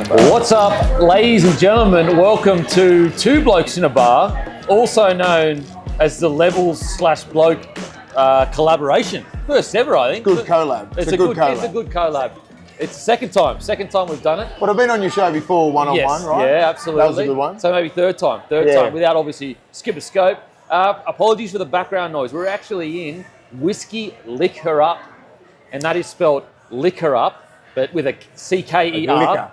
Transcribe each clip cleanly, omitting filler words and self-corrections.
bar. What's up, ladies and gentlemen? Welcome to Two Blokes in a Bar, also known as the Levels/Bloke collaboration. First ever, I think. Good collab. It's a good collab. It's a good collab. It's the second time we've done it. But I've been on your show before, one-on-one, right? Yeah, absolutely. That was a good one. So maybe third time, without obviously skip a scope. Apologies for the background noise. We're actually in Whiskey Liquor Up, and that is spelled liquor up, but with a C-K-E-R.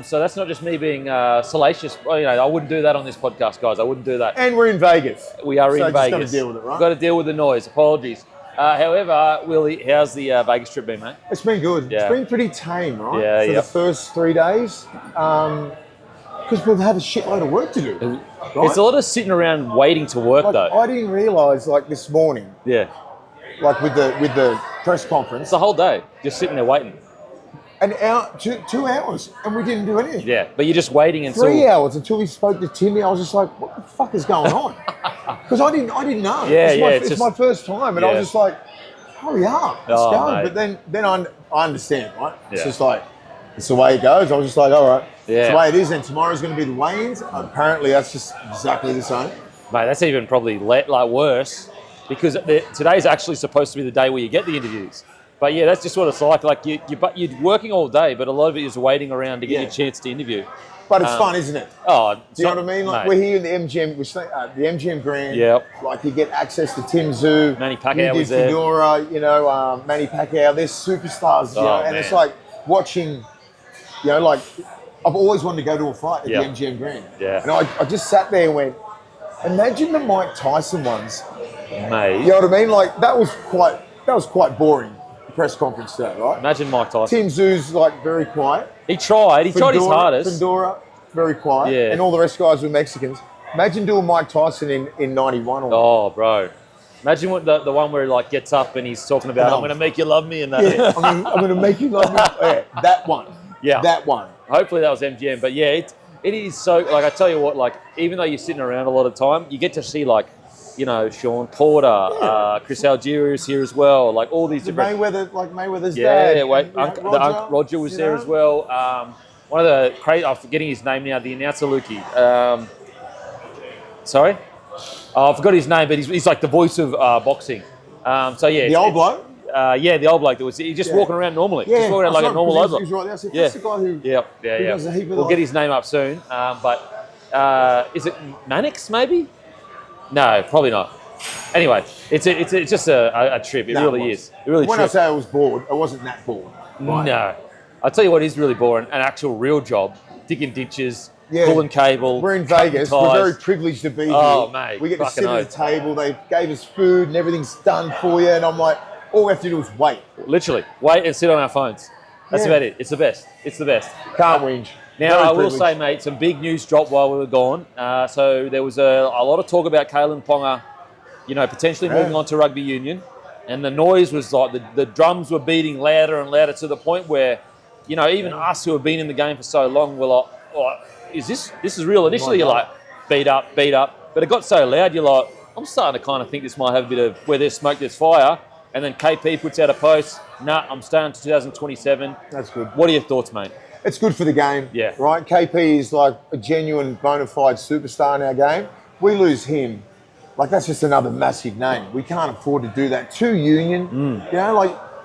So that's not just me being salacious. You know, I wouldn't do that on this podcast, guys. I wouldn't do that. And we're in Vegas. We are in Vegas. Vegas. Got to deal with it, right? Got to deal with the noise. Apologies. However, Willie, how's the Vegas trip been, mate? It's been good. Yeah. It's been pretty tame, right? Yeah, For the first 3 days. Because we've had a shitload of work to do. Right? It's a lot of sitting around waiting to work, though. I didn't realise, this morning, Yeah. with the press conference, It's the whole day, just sitting there waiting. an hour, 2 hours, and we didn't do anything. Yeah, but you're just waiting until 3 hours until we spoke to Timmy. I was just like, what the fuck is going on? Because I didn't know. Yeah, It's my first time, and I was just like, hurry up, let's go. Mate. But then I understand, right? It's Yeah. just like, it's the way it goes. I was just like, all right, Yeah. it's the way it is. And tomorrow's going to be the weigh-ins. Apparently, that's just exactly the same. Mate, that's even probably worse, because today's actually supposed to be the day where you get the interviews. But yeah, that's just what it's like. Like you're working all day, but a lot of it is waiting around to get your chance to interview. But it's fun, isn't it? Oh, Do you know what I mean? Like, mate. we're here in the MGM, the MGM Grand. Yep. Like, you get access to Tim Tszyu, Manny Pacquiao was there. Fundora, Manny Pacquiao. They're superstars, you know. And man. it's like watching, I've always wanted to go to a fight at Yep. the MGM Grand. Yeah. And I just sat there and went, imagine the Mike Tyson ones. Mate. You know what I mean? Like, that was quite boring. Press conference today, right? Imagine Mike Tyson. Tim Tszyu's very quiet. He tried his hardest. Fundora, very quiet. Yeah. And all the rest guys were Mexicans. Imagine doing Mike Tyson in 91 or Oh, bro. Imagine what the one where he gets up and he's talking about, I'm going to make you love me and that. Yeah, I'm going to make you love me. Yeah, that one. Yeah. That one. Hopefully that was MGM. But yeah, it is so, I tell you what, even though you're sitting around a lot of time, you get to see Sean Porter, Chris Algieri is here as well. All these different... Mayweather's dad. Yeah, Roger was there as well. One of the crazy... I'm forgetting his name now, the announcer, Lukey. Sorry? I forgot his name, but he's like the voice of boxing. The old bloke? The old bloke. He's just walking around normally. Yeah, just walking around like a normal old bloke. He's right there. I said, that's the guy who does a heap of We'll get his name up soon. But is it Mannix, maybe? No, probably not. Anyway, it's just a trip. It really is. It really. When I say I was bored, I wasn't that bored. Right? No, I'll tell you what is really boring: an actual real job, digging ditches, pulling cable. We're in Vegas. We're very privileged to be here. Oh, mate, we get to sit at the table. They gave us food and everything's done for you. And I'm like, all we have to do is wait. Literally, wait and sit on our phones. That's about it. It's the best. It's the best. Can't whinge. Now, I will say, mate, some big news dropped while we were gone. So there was a lot of talk about Kalen Ponga, potentially moving on to rugby union. And the noise was like the drums were beating louder and louder to the point where, even us who have been in the game for so long were like, oh, is this is real? Initially, you're like, beat up. But it got so loud, you're like, I'm starting to kind of think this might have a bit of where there's smoke, there's fire. And then KP puts out a post, I'm staying to 2027. That's good. What are your thoughts, mate? It's good for the game, yeah. Right? KP is like a genuine bona fide superstar in our game. We lose him, that's just another massive name. We can't afford to do that. To Union,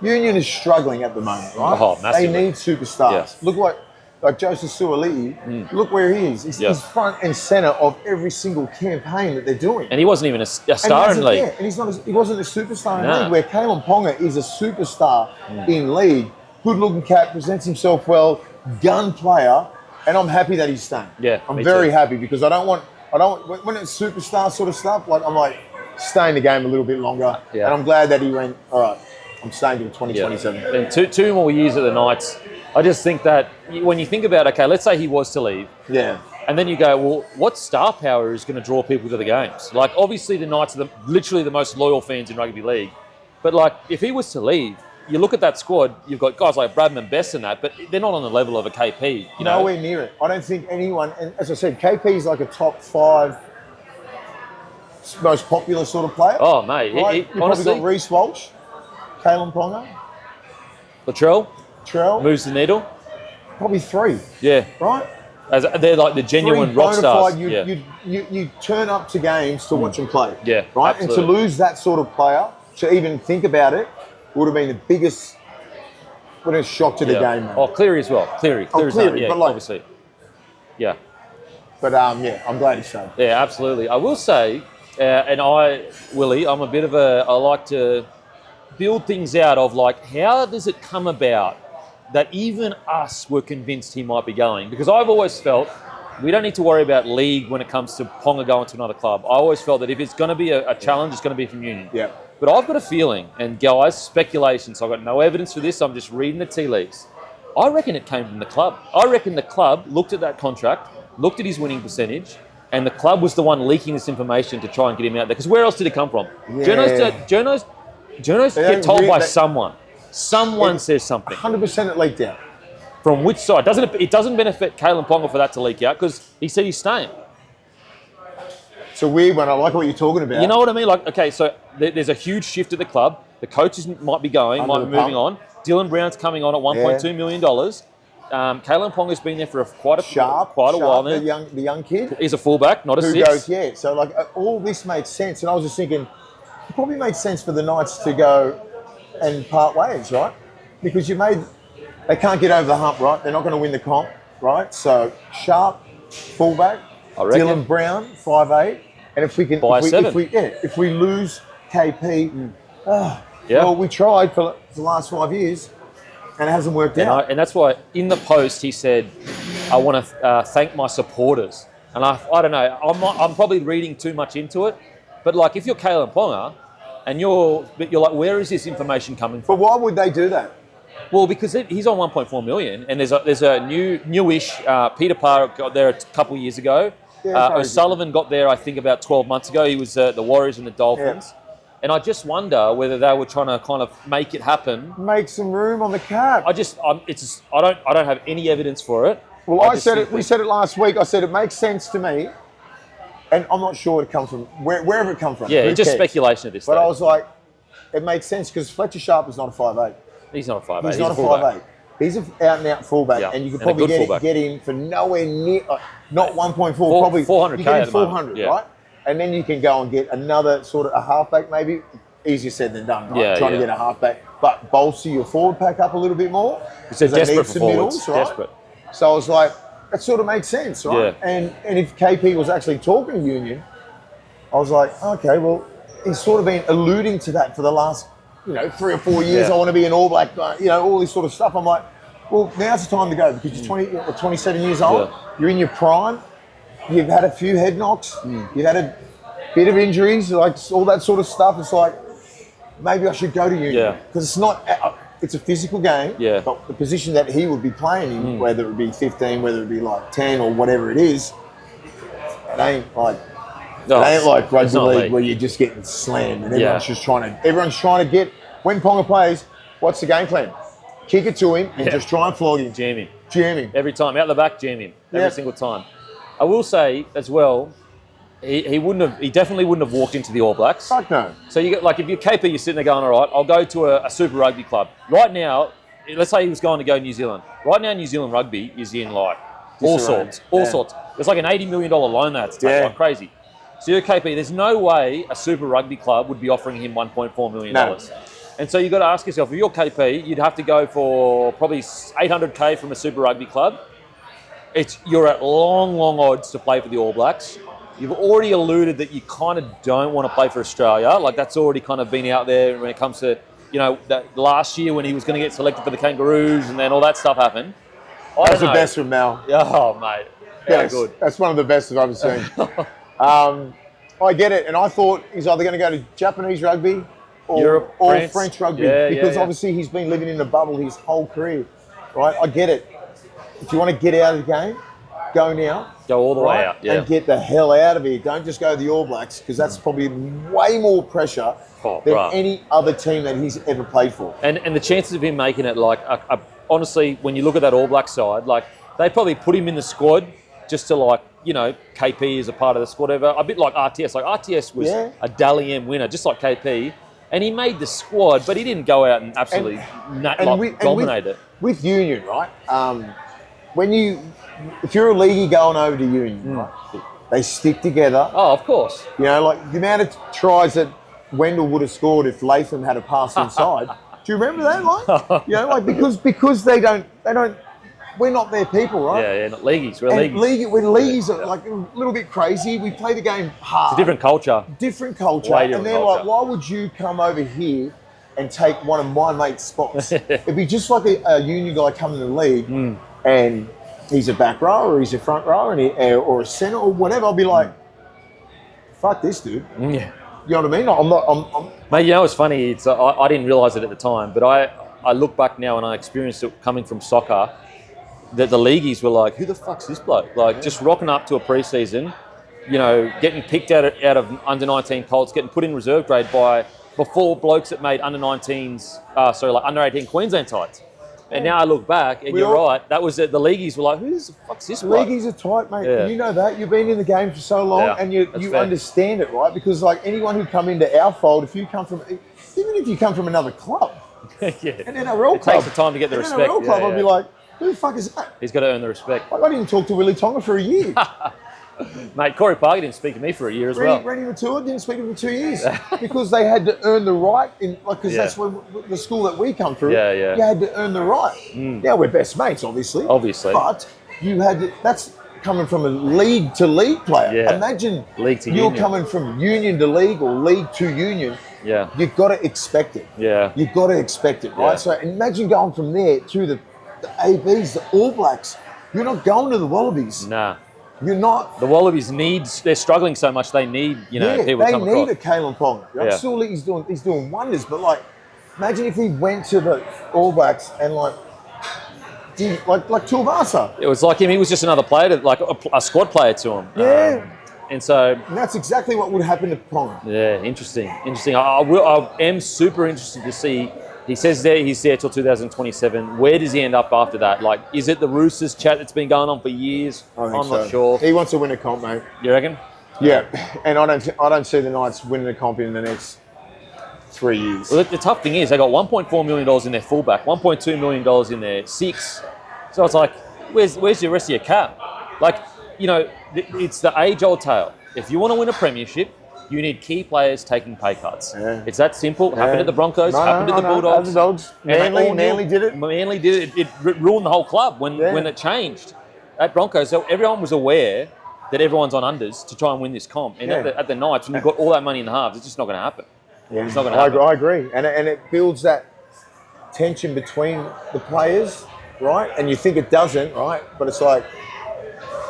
Union is struggling at the moment, right? Oh, massively. They need superstars. Yes. Look like Joseph Suaalii, look where he is. He's front and centre of every single campaign that they're doing. And he wasn't even a star in league. Yeah, and he wasn't a superstar in league, where Kalen Ponga is a superstar in league. Good-looking cat, presents himself well, gun player, and I'm happy that he's staying. Yeah, I'm very happy because I don't want when it's superstar sort of stuff, I'm like, stay in the game a little bit longer. Yeah. And I'm glad that he went, all right, I'm staying till 2027. Yeah. And two more years at the Knights. I just think that when you think about, okay, let's say he was to leave. Yeah. And then you go, well, what star power is going to draw people to the games? Obviously the Knights are literally the most loyal fans in rugby league. But if he was to leave, you look at that squad, you've got guys like Bradman and Best and that, but they're not on the level of a KP. Nowhere near it. I don't think anyone, and as I said, KP is like a top 5 most popular sort of player. Oh, mate. Right? You've probably got Reece Walsh, Kalen Ponga. Latrell moves the needle. probably 3. Yeah. Right? As they're like the genuine 3 rock stars. You turn up to games to watch them play. Yeah, right. absolutely. And to lose that sort of player, to even think about it, would have been the biggest. What a shock to the game, man. Oh, Cleary as well. Cleary's Cleary, yeah, but like, obviously. Yeah. But yeah, I'm glad he's stayed. Yeah, absolutely. I will say, Willie, I'm a bit of I like to build things out of like, how does it come about that even us were convinced he might be going? Because I've always felt we don't need to worry about league when it comes to Ponga going to another club. I always felt that if it's going to be a challenge, it's going to be from Union. Yeah. But I've got a feeling, and guys, speculation, so I've got no evidence for this, I'm just reading the tea leaves. I reckon it came from the club. I reckon the club looked at that contract, looked at his winning percentage, and the club was the one leaking this information to try and get him out there. Because where else did it come from? Yeah. Journos get told by someone. Someone says something. 100% it leaked out. From which side? It doesn't benefit Kalyn Ponga for that to leak out because he said he's staying. It's a weird one. I like what you're talking about. You know what I mean? Like, okay, so there's a huge shift at the club. The coaches might be going, might be moving on. Dylan Brown's coming on at $1.2 million. Kalyn Ponga's been there for quite a while now. The young kid. He's a fullback, not a six. So like all this made sense, and I was just thinking, it probably made sense for the Knights to go and part ways, right? Because they can't get over the hump, right? They're not going to win the comp, right? So Sharp, fullback, Dylan Brown, 5'8", and if we lose KP, well, we tried for the last 5 years, and it hasn't worked out. And that's why in the post he said, "I want to thank my supporters." And I don't know, I'm probably reading too much into it, but like if you're Kalyn Ponga, and you're like, where is this information coming from? But why would they do that? Well, because he's on 1.4 million, and there's a newish Peter Parr got there a couple of years ago. O'Sullivan got there, I think, about 12 months ago. He was the Warriors and the Dolphins. Yeah. And I just wonder whether they were trying to kind of make it happen. Make some room on the cap. I don't have any evidence for it. Well, we said it last week. I said it makes sense to me. And I'm not sure it comes from, wherever it comes from. Yeah, it's just speculation at this stage. But I was like, it makes sense because Fletcher Sharp is not a 5'8". He's not a 5'8". He's not a 5'8". He's an out-and-out fullback, and you could probably get him for nowhere near, not 1.4, probably 400K you get him 400, right? And then you can go and get another sort of a halfback, maybe. Easier said than done, right? Trying to get a halfback, but bolster your forward pack up a little bit more. It's desperate for forwards, right? Desperate. So I was like, that sort of makes sense, right? Yeah. And if KP was actually talking to Union, I was like, okay, well, he's sort of been alluding to that for the last, 3 or 4 years. I want to be an All Black, all this sort of stuff. I'm like, well, now's the time to go because you're 27 years old. Yeah. You're in your prime. You've had a few head knocks. You've had a bit of injuries, like all that sort of stuff. It's like, maybe I should go to Union because it's not. It's a physical game, but the position that he would be playing in, whether it be 15, whether it be like 10 or whatever it is, it ain't like rugby league where you're just getting slammed and everyone's just trying to get. When Ponga plays, what's the game plan? Kick it to him and just try and flog him. Jam him. Every time. Out the back, jam him. Every single time. I will say as well, he definitely wouldn't have walked into the All Blacks. Fuck no. So you get like if you're KP, you're sitting there going, all right, I'll go to a Super Rugby club. Right now, let's say he was going to go New Zealand. Right now, New Zealand Rugby is in like all sorts. There's like an $80 million loan that's like crazy. So you're KP, there's no way a Super Rugby club would be offering him $1.4 million. No. And so you've got to ask yourself, if you're KP, you'd have to go for probably $800K from a Super Rugby club. You're at long odds to play for the All Blacks. You've already alluded that you kind of don't want to play for Australia. Like that's already kind of been out there when it comes to, that last year when he was going to get selected for the Kangaroos and then all that stuff happened. That's the best from Mal. Oh, mate. Yes, good. That's one of the best I've ever seen. I get it. And I thought he's either going to go to Japanese rugby or French rugby because obviously he's been living in a bubble his whole career, right? I get it. If you want to get out of the game, go now. Go all the way out, and get the hell out of here. Don't just go to the All Blacks because that's probably way more pressure than any other team that he's ever played for. And the chances of him making it, like, honestly, when you look at that All Black side, like, they probably put him in the squad just to, like, KP is a part of the squad, whatever. A bit like RTS. Like, RTS was a Dally M winner, just like KP. And he made the squad, but he didn't go out and absolutely dominate it. With Union, right? if you're a leaguey going over to union, right, they stick together. Oh, of course. You know, like the amount of tries that Wendell would have scored if Latham had a pass inside. Do you remember that? Like, you know, like because they don't. We're not their people, right? Yeah, not leagueies. We're leagueies. When leagueies are like a little bit crazy, we play the game hard. It's a different culture. Different culture. Way And different they're culture. like, why would you come over here and take one of my mate's spots? It'd be just like a union guy coming to the league and he's a back row or he's a front row or a centre or whatever. I'll be like, fuck this dude. Yeah. You know what I mean? I'm Mate, you know what's funny? It's I didn't realise it at the time, but I look back now and I experienced it coming from soccer, that the leagueies were like, who the fuck's this bloke? Like, just rocking up to a pre-season, you know, getting picked out of under-19 Colts, getting put in reserve grade before blokes that made under-19s, under-18 Queensland sides. And now I look back, and you're right, that was it. The leagueies were like, who the fuck's this bloke? Leagueies are tight, mate. Yeah. You know that. You've been in the game for so long and you fair. understand it, right? Because like anyone who come into our fold, even if you come from another club, Yeah. an NRL It club. takes the time to get the an respect. NRL club, Yeah, I'd be like, who the fuck is that? he's got to earn the respect. Like, I didn't talk to Willie Tonga for a year. Mate, Corey Parker didn't speak to me for a year as well. Randy Matua didn't speak to him for 2 years because they had to earn the right because that's when the school that we come through. Yeah, yeah. You had to earn the right. Now we're best mates, obviously. But you had to, that's coming from a league to league player. Yeah. Imagine League to you're union. coming from union to league or league to union. Yeah. You've got to expect it. Yeah. You've got to expect it, right? Yeah. So imagine going from there to the ABs, the All Blacks. You're not going to the Wallabies. Nah. You're not. The Wallabies they're struggling so much, they need, people to come they need across. a Kalen Pong. I'm Yeah. still he's doing wonders, but like, imagine if he went to the All Blacks and like Tuivasa. It was like him, he was just another player, like a squad player to him. Yeah. And so, And that's exactly what would happen to Pong. yeah, interesting. I am super interested to see. He says there he's there till 2027. Where does he end up after that? Like, is it the Roosters chat that's been going on for years? I'm not sure. He wants to win a comp, mate. You reckon? Yeah, and I don't see the Knights winning a comp in the next 3 years. Well, the tough thing is they got $1.4 million in their fullback, $1.2 million in their six. So it's like, where's the rest of your cap? Like, it's the age-old tale. If you want to win a premiership, you need key players taking pay cuts. Yeah. It's that simple. Happened at the Broncos, happened at the Bulldogs. The Dogs. Manly did it. Manly did it. It ruined the whole club when it changed. At Broncos, so everyone was aware that everyone's on unders to try and win this comp. And at the Knights, when you've got all that money in the halves, it's just not going to happen. Yeah. It's not going to happen. I agree. And it builds that tension between the players, right? And you think it doesn't, right? But it's like...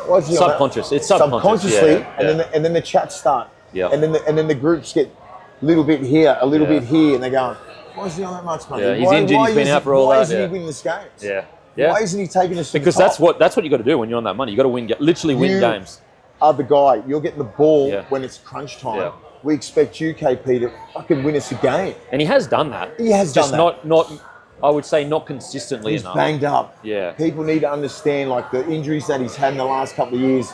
Subconscious. It's subconscious. Subconsciously, Yeah. and then the chats start. Yeah. And then the groups get a little bit here, a little bit here, and they're going, why is he on that much money? Yeah, he's injured, he's been out for all that. Why isn't he winning this games? Yeah. Yeah. Why isn't he taking us to Because the top? that's what you got to do when you're on that money. You got to win, literally win games. Are the guy, you're getting the ball Yeah. when it's crunch time. Yeah. We expect you, KP, to fucking win us a game. And he has done that. He has just done that. not I would say not consistently He's enough. banged up. Yeah. People need to understand, like, the injuries that he's had in the last couple of years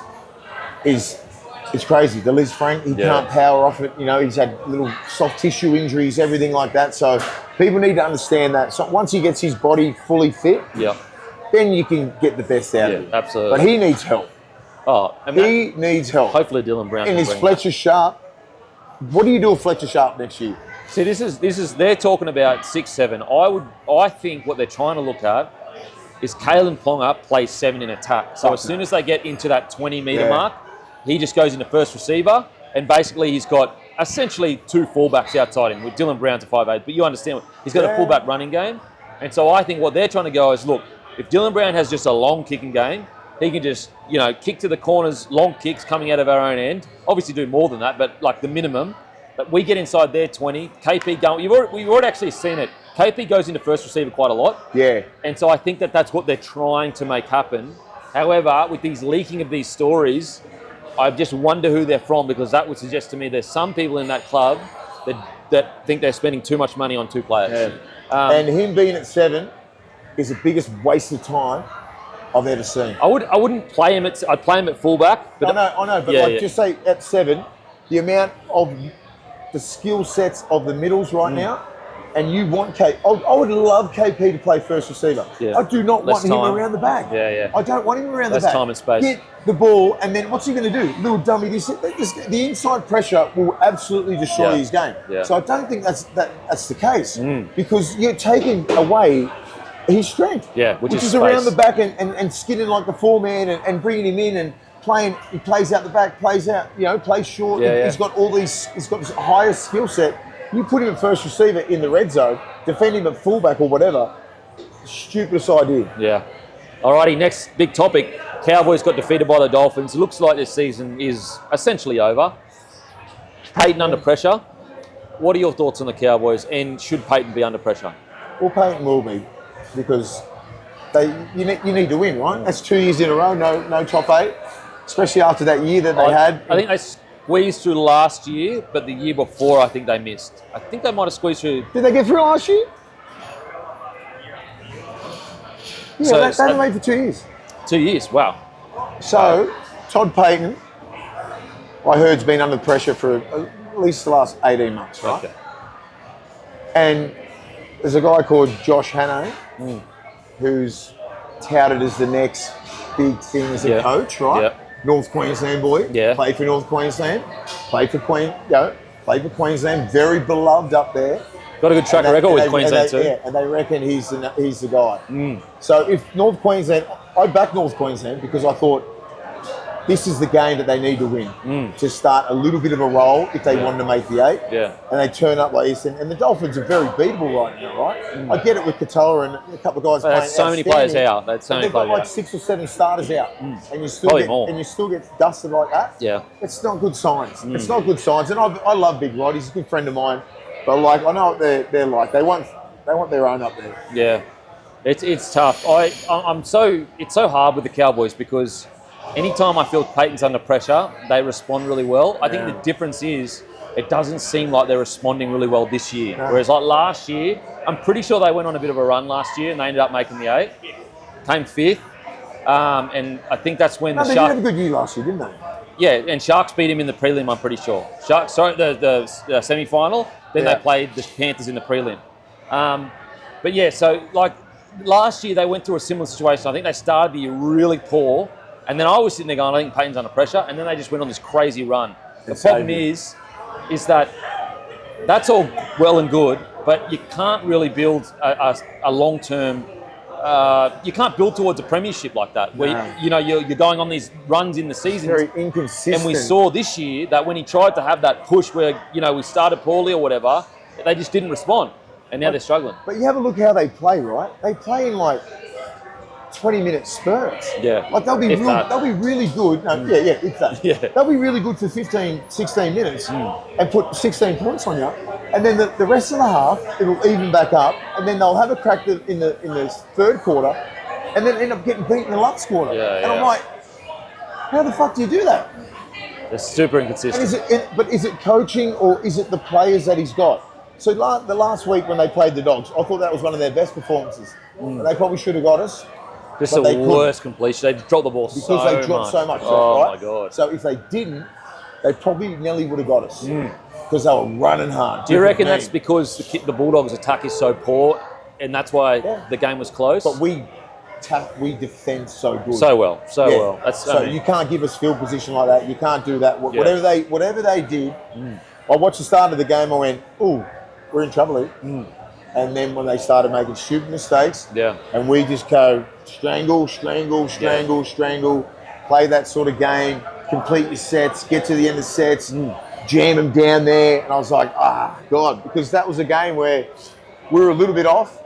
it's crazy. The Liz Frank, he can't power off it. He's had little soft tissue injuries, everything like that. So people need to understand that. So once he gets his body fully fit, then you can get the best out of him. Absolutely. But he needs help. Oh, and He needs help. hopefully Dylan Brown And can is bring Fletcher Sharp? What do you do with Fletcher Sharp next year? See, this is they're talking about 6-7. I think what they're trying to look at is Kalen Ponga plays 7 in attack. So as soon as they get into that 20-metre mark, he just goes into first receiver, and basically he's got essentially 2 fullbacks outside him with Dylan Brown to 5'8". But you understand, he's got a fullback running game. And so I think what they're trying to go is, look, if Dylan Brown has just a long kicking game, he can just, kick to the corners, long kicks coming out of our own end. Obviously do more than that, but like the minimum. But we get inside their 20. KP going, we've already actually seen it. KP goes into first receiver quite a lot. Yeah. And so I think that's what they're trying to make happen. However, with these leaking of these stories, I just wonder who they're from, because that would suggest to me there's some people in that club that think they're spending too much money on 2 players. Yeah. And him being at 7 is the biggest waste of time I've ever seen. I wouldn't play him I'd play him at fullback. But I know, but just say at 7, the amount of the skill sets of the middles right now, and you want I would love KP to play first receiver. Yeah. I do not Less want him time. around the back. Yeah. I don't want him around Less the back. time and space. Get the ball, and then what's he going to do? Little dummy. The inside pressure will absolutely destroy his game. Yeah. So I don't think that's the case because you're taking away his strength. Yeah, which is around space. the back and skinning like the 4-man and bringing him in and playing. He plays out the back, plays out, plays short. He's got he's got this higher skill set. You put him at first receiver in the red zone, defend him at fullback or whatever. Stupidest idea. Yeah. Alrighty, next big topic. Cowboys got defeated by the Dolphins. Looks like this season is essentially over. Peyton under pressure. What are your thoughts on the Cowboys, and should Peyton be under pressure? Well, Peyton will be, because you need to win, right? That's 2 years in a row, no top 8, especially after that year that they had. I think they squeezed through last year, but the year before I think they missed. I think they might have squeezed through. Did they get through last year? Yeah, they made for 2 years. 2 years, wow. So, Todd Payton, I heard, has been under pressure for at least the last 18 months, right? Okay. And there's a guy called Josh Hannay, who's touted as the next big thing as a coach, right? Yeah. North Queensland boy. Yeah. Played for North Queensland. Played for Queensland. Very beloved up there. Got a good track record with Queensland too. Yeah, and they reckon he's the guy. So if North Queensland, I backed North Queensland because I thought this is the game that they need to win to start a little bit of a roll if they wanted to make the 8. Yeah. And they turn up like this. And the Dolphins are very beatable right now, right? I get it with Katoa and a couple of guys playing. There's so many players out. They've got like 6 or 7 starters out. And you still get dusted like that. Yeah. It's not good signs. It's not good signs. And I love Big Rod. He's a good friend of mine. But like, I know what they're like. They want their own up there. Yeah. It's tough. It's so hard with the Cowboys because anytime I feel Peyton's under pressure, they respond really well. I think the difference is it doesn't seem like they're responding really well this year. No. Whereas like last year, I'm pretty sure they went on a bit of a run last year and they ended up making the 8. Came 5th. And I think that's when the Sharks... They had a good year last year, didn't they? Yeah, and Sharks beat him in the prelim, I'm pretty sure. The semi-final, then they played the Panthers in the prelim. But yeah, so like last year they went through a similar situation. I think they started the year really poor. And then I was sitting there going, I think Peyton's under pressure. And then they just went on this crazy run. The problem is that that's all well and good, but you can't really build a long-term... you can't build towards a premiership like that, where you're going on these runs in the season. Very inconsistent. And we saw this year that when he tried to have that push where we started poorly or whatever, they just didn't respond, and now they're struggling. But you have a look how they play, right? They play in like 20-minute spurts. Yeah. Like they'll be really good. No, it's that. Yeah. They'll be really good for 15, 16 minutes and put 16 points on you. And then the rest of the half, it'll even back up, and then they'll have a crack in the third quarter, and then end up getting beat in the last quarter. And I'm like, how the fuck do you do that? It's super inconsistent. And is it coaching or is it the players that he's got? So the last week when they played the Dogs, I thought that was one of their best performances. And they probably should have got us. Just the worst completion. They dropped the ball because they dropped so much. Oh right? my God. So if they didn't, they probably nearly would have got us. Because they were running hard. Do you reckon that's because the Bulldogs' attack is so poor and that's why the game was close? But we defend so good. So well. So you can't give us field position like that. You can't do that. Whatever they did, I watched the start of the game, I went, ooh, we're in trouble here. And then when they started making stupid mistakes, and we just go strangle, play that sort of game, complete your sets, get to the end of sets, jam them down there. And I was like, God, because that was a game where we were a little bit off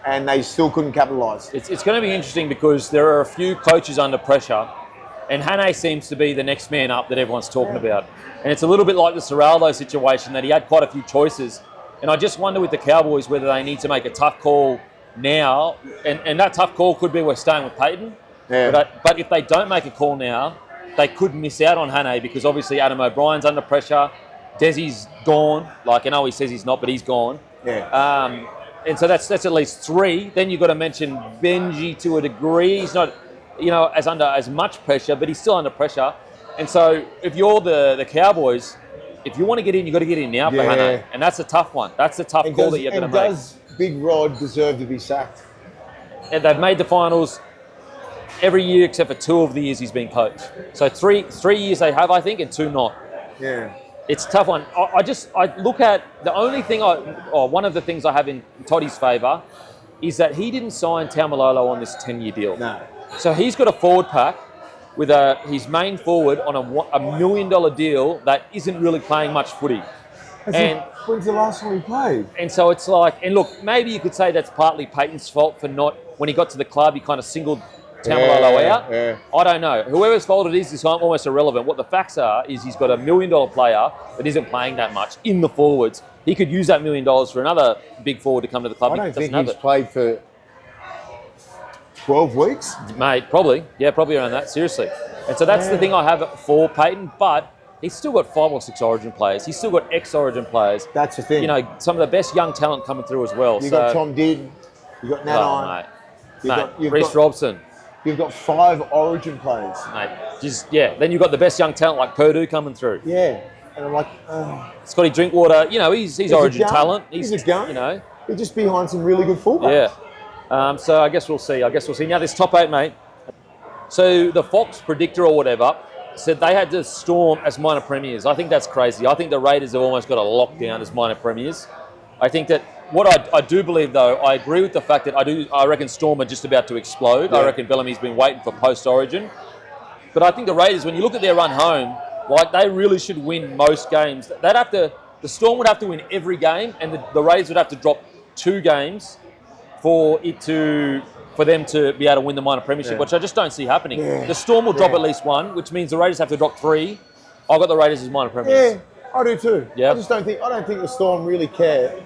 and they still couldn't capitalise. It's going to be interesting because there are a few coaches under pressure and Hannay seems to be the next man up that everyone's talking about. And it's a little bit like the Serraldo situation that he had quite a few choices. And I just wonder with the Cowboys whether they need to make a tough call now. And that tough call could be we're staying with Peyton. Yeah. But if they don't make a call now, they could miss out on Hannay because obviously Adam O'Brien's under pressure. Desi's gone. Like, I know he says he's not, but he's gone. Yeah. And so that's at least 3. Then you've got to mention Benji to a degree. He's not, under as much pressure, but he's still under pressure. And so if you're the Cowboys, if you want to get in, you got to get in now, Bahane. And that's a tough one. That's a tough call that you're going to make. Does Big Rod deserve to be sacked? And they've made the finals every year except for 2 of the years he's been coached. So three years they have, I think, and 2 not. Yeah. It's a tough one. I look at the only thing one of the things I have in Toddy's favour is that he didn't sign Taumalolo on this 10-year deal. No. So he's got a forward pack with his main forward on a $1 million deal that isn't really playing much footy. When's the last time he played? And so it's like, and look, maybe you could say that's partly Peyton's fault for not, when he got to the club, he kind of singled Taumalolo out. Yeah. I don't know. Whoever's fault it is almost irrelevant. What the facts are is he's got a $1 million player that isn't playing that much in the forwards. He could use that $1 million for another big forward to come to the club. I don't think he's played for 12 weeks. Mate, probably. Yeah, probably around that, seriously. And so that's the thing I have for Peyton, but he's still got 5 or 6 Origin players. He's still got ex-Origin players. That's the thing. You know, some of the best young talent coming through as well. You've got Tom Did, you've got Nanai. Reece Robson. You've got 5 Origin players. Mate, then you've got the best young talent like Purdue coming through. Yeah. And I'm like, Scotty Drinkwater, you know, he's Origin talent. He's a gun. You know. He's just behind some really good fullbacks. Yeah. So I guess we'll see. Now this top 8, mate. So the Fox predictor or whatever said they had the Storm as minor premiers. I think that's crazy. I think the Raiders have almost got a lockdown as minor premiers. I think that what I do believe, though, I agree with the fact that I reckon Storm are just about to explode. Yeah. I reckon Bellamy's been waiting for post-Origin. But I think the Raiders, when you look at their run home, like they really should win most games. The Storm would have to win every game, and the Raiders would have to drop 2 games for them to be able to win the minor premiership, which I just don't see happening. Yeah. The Storm will drop at least 1, which means the Raiders have to drop 3. I've got the Raiders as minor premiers. Yeah, I do too. Yeah. I don't think the Storm really care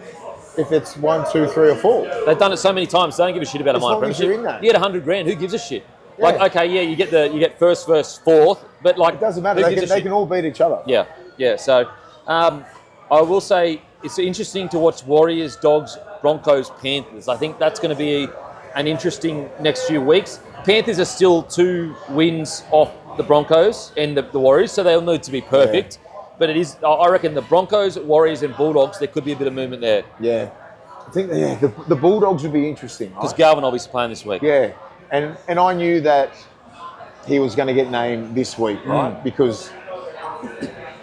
if it's 1, 2, 3 or 4. They've done it so many times, they don't give a shit about a minor premiership. You get $100,000, who gives a shit? Yeah. Like, okay, yeah, you get first, 4th, but like... It doesn't matter, they can all beat each other. Yeah, so I will say it's interesting to watch Warriors, Dogs, Broncos, Panthers. I think that's going to be an interesting next few weeks. Panthers are still 2 wins off the Broncos and the Warriors, so they'll need to be perfect. Yeah. But I reckon the Broncos, Warriors and Bulldogs, there could be a bit of movement there. Yeah. I think the Bulldogs would be interesting. Because Galvin will be playing this week. Yeah. And I knew that he was going to get named this week, right? Because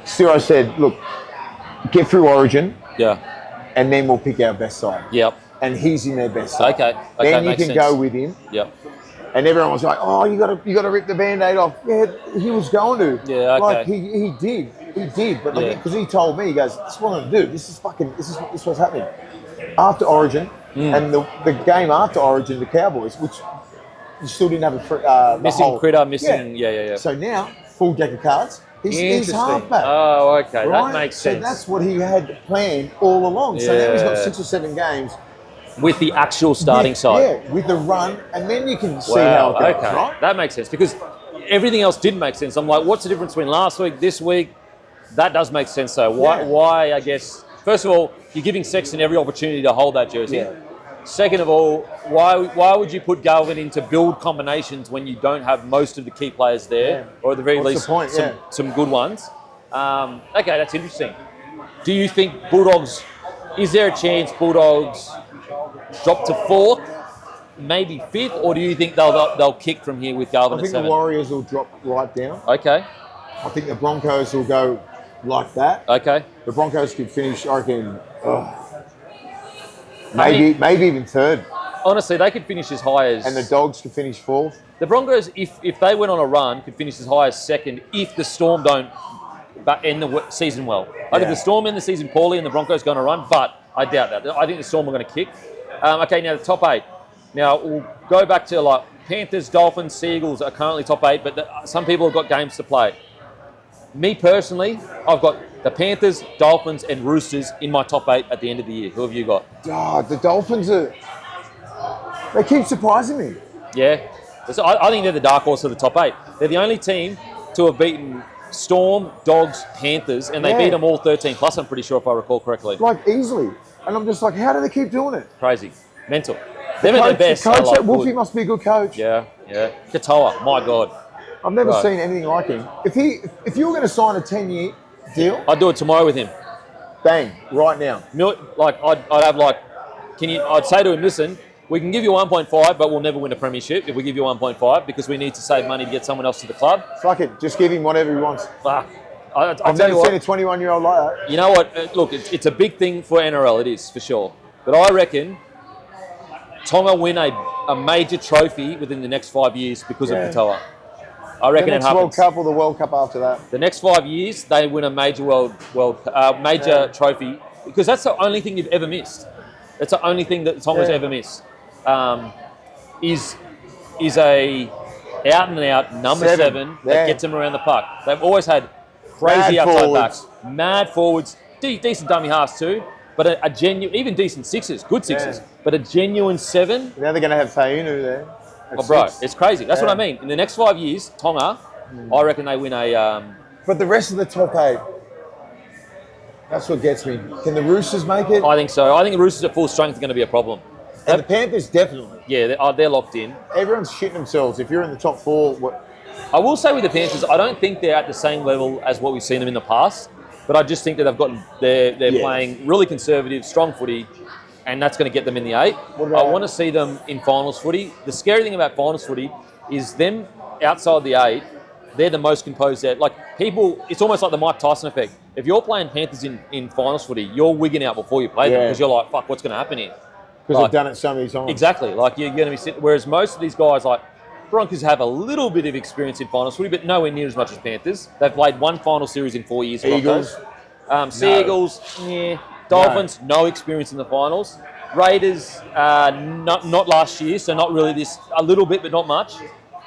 Ciro said, look, get through Origin. Yeah. And then we'll pick our best side. Yep. And he's in their best side. Okay. Then you can go with him. Yep. And everyone was like, "Oh, you got to rip the Band-Aid off." Yeah, he was going to. Yeah. Okay. Like he did, but because he told me, he goes, "This is what I'm going to do. This is what's happening." After Origin and the game after Origin, the Cowboys, which you still didn't have Yeah. So now full deck of cards. He's halfback. Oh, okay, right? That makes sense. So that's what he had planned all along. So now he's got 6 or 7 games. With the actual starting side. Yeah, with the run, and then you can see how it goes, right? That makes sense, because everything else didn't make sense. I'm like, what's the difference between last week, this week? That does make sense, though. Why, I guess, first of all, you're giving Sexton every opportunity to hold that jersey. Yeah. Second of all, why would you put Galvin in to build combinations when you don't have most of the key players there, or at the very least some good ones? Okay, that's interesting. Do you think Bulldogs, is there a chance Bulldogs drop to 4th, maybe 5th, or do you think they'll kick from here with Galvin at 7? I think the Warriors will drop right down. Okay. I think the Broncos will go like that. Okay. The Broncos could finish, I reckon, maybe even 3rd. Honestly, they could finish as high as... And the Dogs could finish 4th. The Broncos, if they went on a run, could finish as high as 2nd if the Storm don't end the season well. I think the Storm end the season poorly and the Broncos go on a run, but I doubt that. I think the Storm are going to kick. Okay, now the top 8. Now, we'll go back to like Panthers, Dolphins, Seagulls are currently top 8, but some people have got games to play. Me personally, I've got the Panthers, Dolphins and Roosters in my top 8 at the end of the year. Who have you got? Oh, the Dolphins they keep surprising me. Yeah. I think they're the dark horse of the top 8. They're the only team to have beaten Storm, Dogs, Panthers, and they beat them all 13 plus, I'm pretty sure, if I recall correctly. Like, easily. And I'm just like, how do they keep doing it? Crazy. Mental. They're the best. The coach, Wolfie must be a good coach. Yeah. Katoa, my God. I've never seen anything like him. If you were going to sign a 10-year, Deal? I'd do it tomorrow with him. Bang, right now. I'd have like, I'd say to him, listen, we can give you 1.5, but we'll never win a premiership if we give you 1.5 because we need to save money to get someone else to the club. Fuck it, just give him whatever he wants. Fuck. I've never seen a 21-year-old like that. You know what? Look, it's a big thing for NRL. It is, for sure. But I reckon Tonga win a major trophy within the next 5 years because of Katoa. I reckon it happens. The next World Cup or the World Cup after that. The next 5 years, they win a major major trophy because that's the only thing you've ever missed. That's the only thing that Tonga's ever missed. Is a out and out number seven that gets them around the puck. They've always had crazy Mad outside forwards. backs, mad forwards, decent dummy halves too, but a genuine, even decent sixes, good sixes, but a genuine seven. Now they're going to have Tainu there. Oh, bro, it's crazy. That's what I mean. In the next 5 years, Tonga, I reckon they win a. But the rest of the top 8, that's what gets me. Can the Roosters make it? I think so. I think the Roosters at full strength are going to be a problem. And the Panthers definitely. Yeah, they're locked in. Everyone's shitting themselves. If you're in the top 4, I will say with the Panthers, I don't think they're at the same level as what we've seen them in the past. But I just think that they're playing really conservative, strong footy, and that's going to get them in the 8. I want to see them in finals footy. The scary thing about finals footy is them outside the 8. They're the most composed out. Like people, it's almost like the Mike Tyson effect. If you're playing Panthers in finals footy, you're wigging out before you play them because you're like, fuck, what's going to happen here? Because they've done it so many times. Exactly. Like you're going to be sitting. Whereas most of these guys, like Broncos, have a little bit of experience in finals footy, but nowhere near as much as Panthers. They've played one final series in 4 years. Eagles, Sea Eagles, yeah. Dolphins, no experience in the finals. Raiders, not last year, so not really this. A little bit, but not much.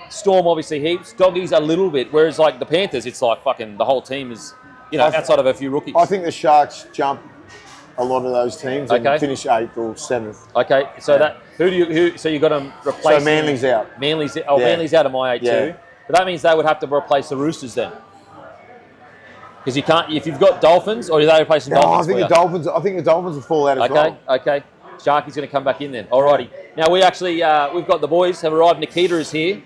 Storm, obviously, heaps. Doggies, a little bit. Whereas like the Panthers, it's like fucking the whole team is, outside of a few rookies. I think the Sharks jump a lot of those teams and finish 8th or 7th. Okay, so so you got to replace. So Manly's out. Manly's out of my 8 too. But that means they would have to replace the Roosters then. Because you can't, if you've got Dolphins, or are they replacing Dolphins? I think the Dolphins will fall out as well. Okay. Sharky's going to come back in then. Alrighty. Now we actually, we've got the boys have arrived. Nikita is here.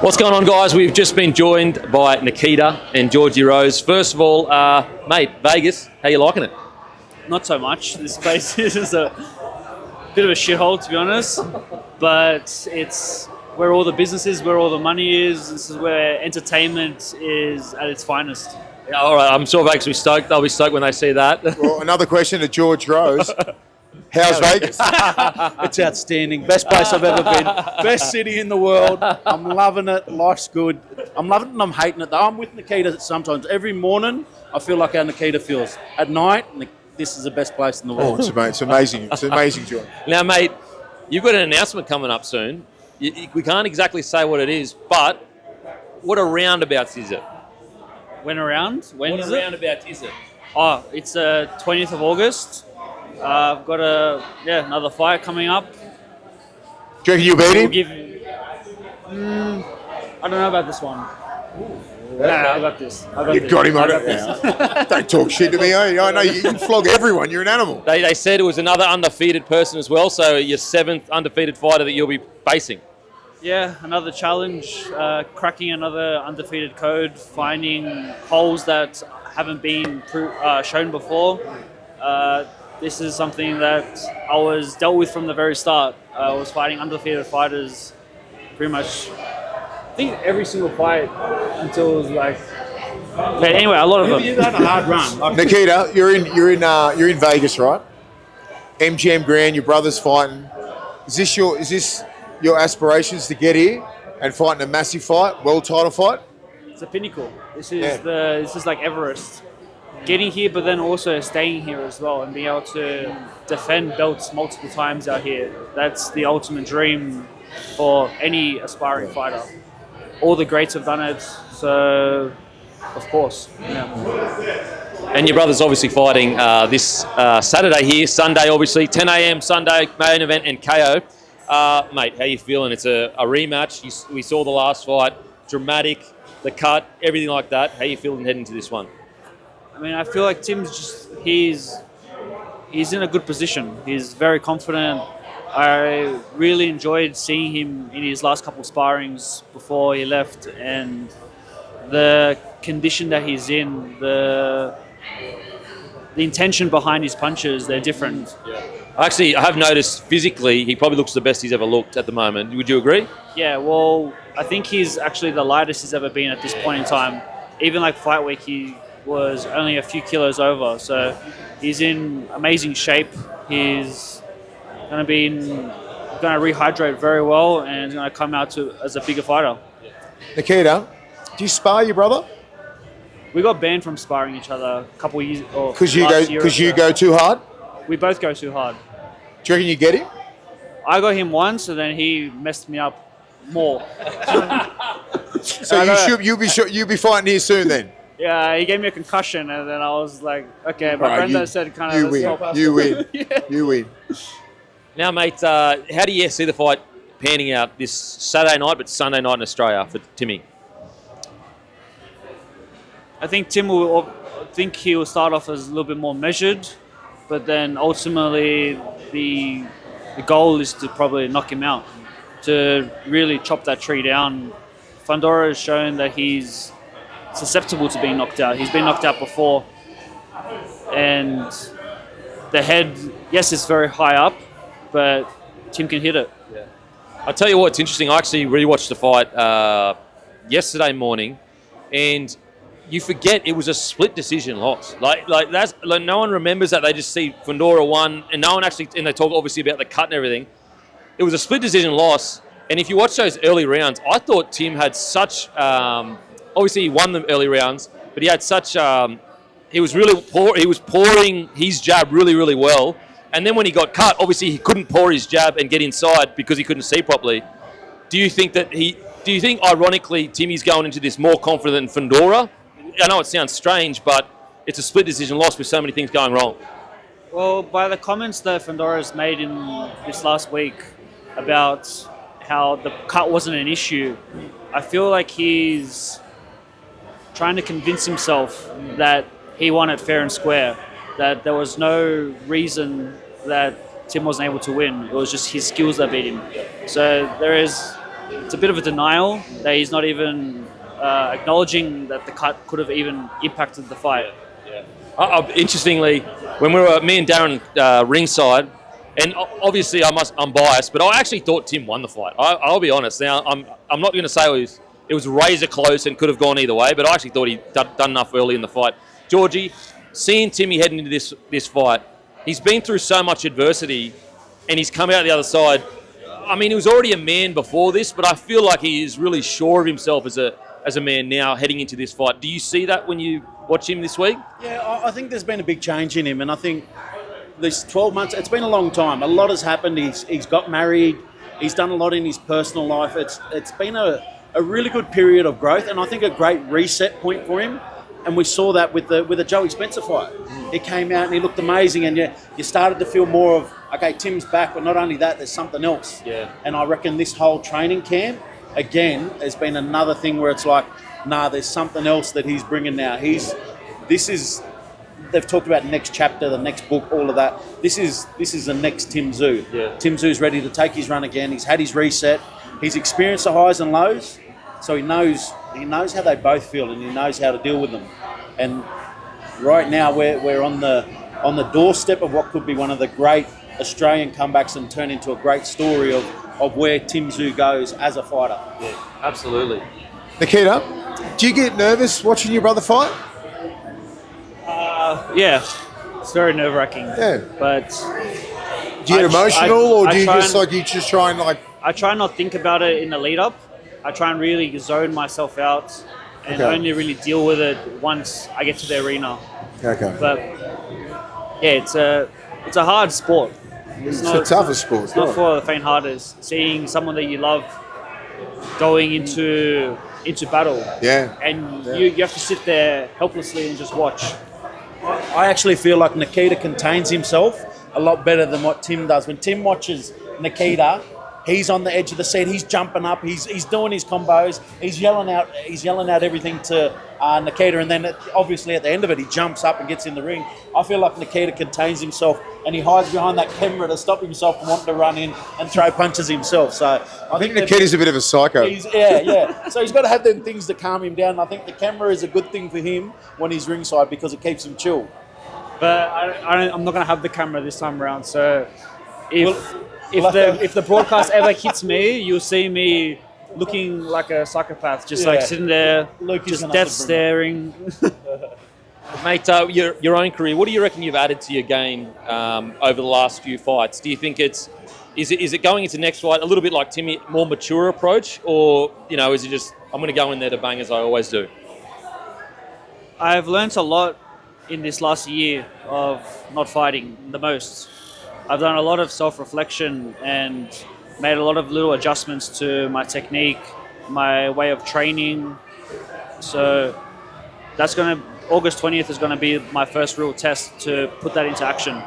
What's going on, guys? We've just been joined by Nikita and Georgie Rose. First of all, mate, Vegas, how you liking it? Not so much. This place is a bit of a shithole, to be honest. But it's where all the business is, where all the money is. This is where entertainment is at its finest. Yeah, all right, I'm sure Vegas will be stoked. They'll be stoked when they see that. Well, another question to George Rose. How's Vegas? It's outstanding. Best place I've ever been. Best city in the world. I'm loving it. Life's good. I'm loving it and I'm hating it though. I'm with Nikita sometimes. Every morning, I feel like how Nikita feels. At night, this is the best place in the world. It's amazing. It's amazing, John. Now, mate, you've got an announcement coming up soon. We can't exactly say what it is, but what a roundabouts is it? When around? When What is a it? roundabouts is it? Oh, it's 20th of August. I've got another fight coming up. Do you reckon you'll beat We'll him? give. I don't know about this one. Nah, I got this. You got him on it. Don't talk shit to me. I know you can flog everyone. You're an animal. They said it was another undefeated person as well, so your 7th undefeated fighter that you'll be facing. Yeah, another challenge, cracking another undefeated code, finding holes that haven't been shown before. This is something that I was dealt with from the very start. I was fighting undefeated fighters pretty much, I think every single fight until it was like... But anyway, a lot of them. You've had a hard run. Nikita, you're in Vegas, right? MGM Grand, your brother's fighting. Is this your aspirations to get here and fight in a massive fight, world title fight? It's a pinnacle. This is like Everest. Getting here, but then also staying here as well and being able to defend belts multiple times out here. That's the ultimate dream for any aspiring fighter. All the greats have done it, so of course. Yeah. And your brother's obviously fighting this Saturday here, Sunday obviously, 10 a.m. Sunday, main event and KO. Mate, how you feeling? It's a rematch. We saw the last fight, dramatic, the cut, everything like that. How you feeling heading into this one? I mean, I feel like Tim's he's in a good position. He's very confident. I really enjoyed seeing him in his last couple of sparrings before he left, and the condition that he's in, the intention behind his punches, they're different. Actually, I have noticed physically he probably looks the best he's ever looked at the moment. Would you agree? Yeah, well, I think he's actually the lightest he's ever been at this point in time. Even like fight week, he was only a few kilos over. So he's in amazing shape. He's going to rehydrate very well and is going to come out as a bigger fighter. Nikita, do you spar your brother? We got banned from sparring each other a couple of years. Because you go too hard? We both go too hard. Do you reckon you get him? I got him once, and then he messed me up more. So you'll be fighting here soon then? Yeah, he gave me a concussion, and then I was like, okay, my friend said kind of... You win. You win. Now, mate, how do you see the fight panning out this Saturday night, but Sunday night in Australia for Timmy? I think he will start off as a little bit more measured, but then ultimately the goal is to probably knock him out, to really chop that tree down. Fundora has shown that he's susceptible to being knocked out. He's been knocked out before, and the head, yes, it's very high up, but Tim can hit it. Yeah. I'll tell you what's interesting. I actually rewatched the fight yesterday morning, and you forget it was a split decision loss. Like that's like no one remembers that. They just see Fundora won, and no one actually. And they talk obviously about the cut and everything. It was a split decision loss, and if you watch those early rounds, I thought Tim had such. Obviously, he won the early rounds, but he had such. He was really poor. He was pouring his jab really, really well, and then when he got cut, obviously he couldn't pour his jab and get inside because he couldn't see properly. Do you think ironically, Timmy's going into this more confident than Fundora? I know it sounds strange, but it's a split decision loss with so many things going wrong. Well, by the comments that Fundora's made in this last week about how the cut wasn't an issue, I feel like he's trying to convince himself that he won it fair and square, that there was no reason that Tim wasn't able to win. It was just his skills that beat him. So it's a bit of a denial that he's not even acknowledging that the cut could have even impacted the fight. Interestingly, when me and Darren ringside, and obviously I'm biased, but I actually thought Tim won the fight. I'll be honest. Now I'm not going to say it was razor close and could have gone either way, but I actually thought he'd done enough early in the fight. Georgie, seeing Timmy heading into this fight, he's been through so much adversity, and he's come out the other side. I mean, he was already a man before this, but I feel like he is really sure of himself as a man now heading into this fight. Do you see that when you watch him this week? Yeah, I think there's been a big change in him, and I think these 12 months, it's been a long time. A lot has happened. He's got married. He's done a lot in his personal life. It's been a really good period of growth, and I think a great reset point for him. And we saw that with the Joey Spencer fight. He came out and he looked amazing, and you started to feel more of, okay, Tim's back, but not only that, there's something else. Yeah. And I reckon this whole training camp, again, has been another thing where it's like, there's something else that he's bringing now. They've talked about next chapter, the next book, all of that. This is the next Tim Tszyu. Yeah. Tim Tszyu's ready to take his run again. He's had his reset. He's experienced the highs and lows, so he knows how they both feel, and he knows how to deal with them. And right now we're on the doorstep of what could be one of the great Australian comebacks and turn into a great story of where Tim Tszyu goes as a fighter. Yeah, absolutely. Nikita, do you get nervous watching your brother fight? Yeah, it's very nerve-wracking. Yeah. But do you get emotional, or do you just try and I try not think about it in the lead-up. I try and really zone myself out and only really deal with it once I get to the arena. Okay. But yeah, it's a hard sport. It's the toughest sport. It's not for the faint-hearted. Seeing someone that you love going into battle. Yeah. And you have to sit there helplessly and just watch. I actually feel like Nikita contains himself a lot better than what Tim does. When Tim watches Nikita, he's on the edge of the seat. He's jumping up. He's doing his combos. He's yelling out everything to Nikita, and then obviously at the end of it, he jumps up and gets in the ring. I feel like Nikita contains himself and he hides behind that camera to stop himself from wanting to run in and throw punches himself. So I think Nikita's a bit of a psycho. Yeah. So he's got to have them things to calm him down. I think the camera is a good thing for him when he's ringside because it keeps him chill. But I'm not going to have the camera this time around. So if the broadcast ever hits me, you'll see me looking like a psychopath, just like sitting there, just death staring. Mate, your own career, what do you reckon you've added to your game over the last few fights? Do you think is it going into next fight a little bit like Timmy, more mature approach, or is it just I'm going to go in there to bang as I always do? I've learnt a lot in this last year of not fighting the most. I've done a lot of self-reflection and made a lot of little adjustments to my technique, my way of training. So August 20th is going to be my first real test to put that into action.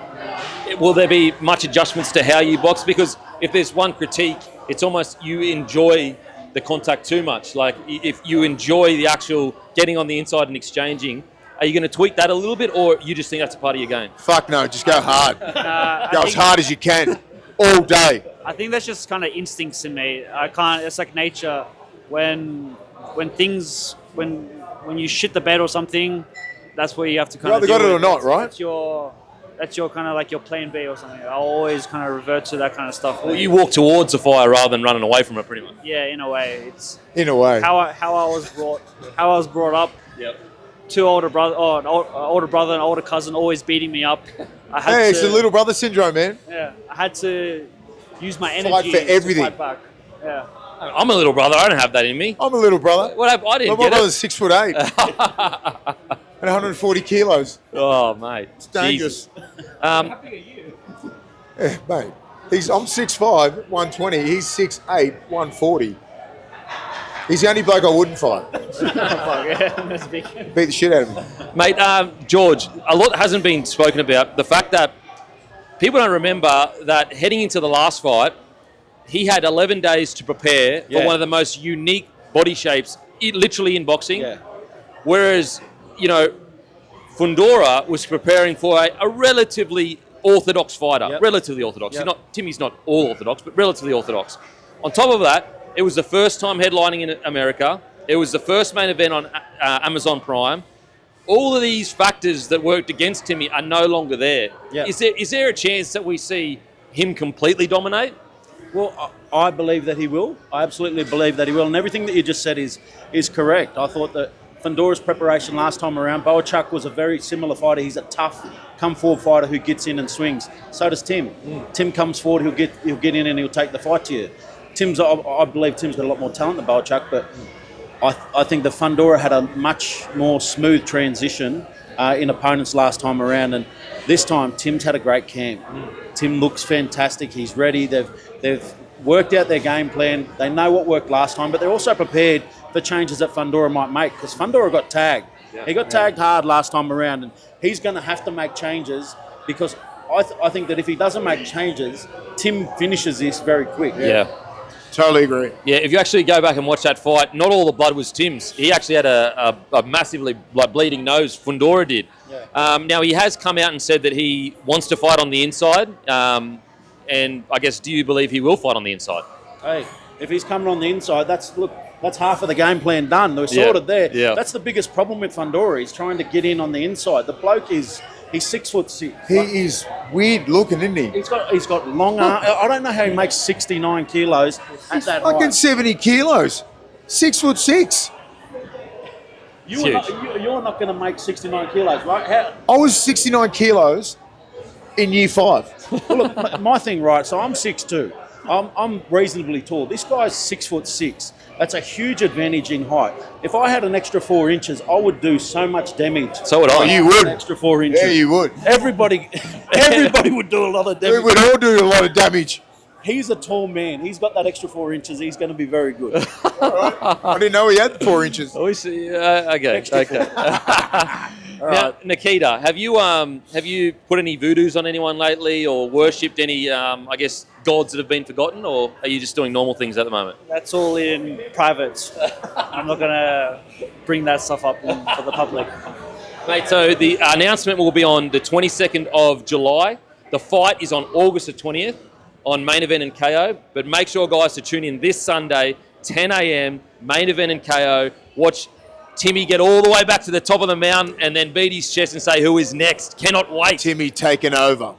Will there be much adjustments to how you box? Because if there's one critique, it's almost you enjoy the contact too much. Like if you enjoy the actual getting on the inside and exchanging, are you going to tweak that a little bit, or you just think that's a part of your game? Fuck no, just go hard. Go as hard as you can, all day. I think that's just kind of instincts in me. I can't. It's like nature. When you shit the bed or something, that's where you have to kind of. You either got it or not, right? That's your kind of like your plan B or something. I always kind of revert to that kind of stuff. Well, you walk towards the fire rather than running away from it, pretty much. Yeah, in a way, it's in a way how I was brought up. Yep. Two older brother, an older brother and older cousin, always beating me up. It's the little brother syndrome, man. Yeah, I had to use my energy for everything. to fight back. Yeah. I'm a little brother. I don't have that in me. I'm a little brother. What happened? I didn't My get brother's 6'8" and 140 kilos. Oh, mate, It's dangerous. Yeah, mate. I'm 6'5", 120. He's 6'8", 140. He's the only bloke I wouldn't fight. Beat the shit out of him. Mate, George, a lot hasn't been spoken about. The fact that people don't remember that heading into the last fight, he had 11 days to prepare for one of the most unique body shapes, literally in boxing. Yeah. Whereas, Fundora was preparing for a relatively orthodox fighter. Yep. Relatively orthodox. Yep. Timmy's not all orthodox, but relatively orthodox. On top of that, it was the first time headlining in America. It was the first main event on Amazon Prime. All of these factors that worked against Timmy are no longer there. Yep. Is there a chance that we see him completely dominate? Well, I believe that he will. I absolutely believe that he will. And everything that you just said is correct. I thought that Fundora's preparation last time around, Boachuk was a very similar fighter. He's a tough, come-forward fighter who gets in and swings. So does Tim. Tim comes forward, he'll get in and he'll take the fight to you. I believe Tim's got a lot more talent than Boachuk, but I think the Fundora had a much more smooth transition in opponents last time around, and this time Tim's had a great camp. Tim looks fantastic. He's ready. They've worked out their game plan. They know what worked last time, but they're also prepared for changes that Fundora might make, because Fundora got tagged. Yeah. He got tagged hard last time around, and he's going to have to make changes, because I think that if he doesn't make changes, Tim finishes this very quick. Yeah. Totally agree. Yeah, if you actually go back and watch that fight, not all the blood was Tim's. He actually had a massively bleeding nose. Fundora did. Yeah. Now, he has come out and said that he wants to fight on the inside. And I guess, do you believe he will fight on the inside? Hey, if he's coming on the inside, that's half of the game plan done. They're sorted there. Yeah. That's the biggest problem with Fundora. He's trying to get in on the inside. The bloke he's 6'6". He is weird looking, isn't he? He's got long arms. I don't know how he makes 69 kilos at that height. Fucking 70 kilos. 6'6". You're not going to make 69 kilos, right? I was 69 kilos in year 5. Well, look, my thing, right? So I'm 6'2". I'm reasonably tall. This guy's 6'6". That's a huge advantage in height. If I had an extra 4 inches, I would do so much damage. So would I. Oh, you would. An extra 4 inches. Yeah, you would. Everybody would do a lot of damage. We would all do a lot of damage. He's a tall man. He's got that extra 4 inches. He's going to be very good. All right. I didn't know he had 4 inches. Okay. Now, Nikita, have you put any voodoos on anyone lately, or worshipped any, I guess, gods that have been forgotten, or are you just doing normal things at the moment? That's all in private. I'm not going to bring that stuff up for the public. Mate, so the announcement will be on the 22nd of July. The fight is on August the 20th on Main Event and KO. But make sure, guys, to tune in this Sunday, 10 a.m, Main Event and KO. Watch Timmy get all the way back to the top of the mountain and then beat his chest and say who is next. Cannot wait. Timmy taking over.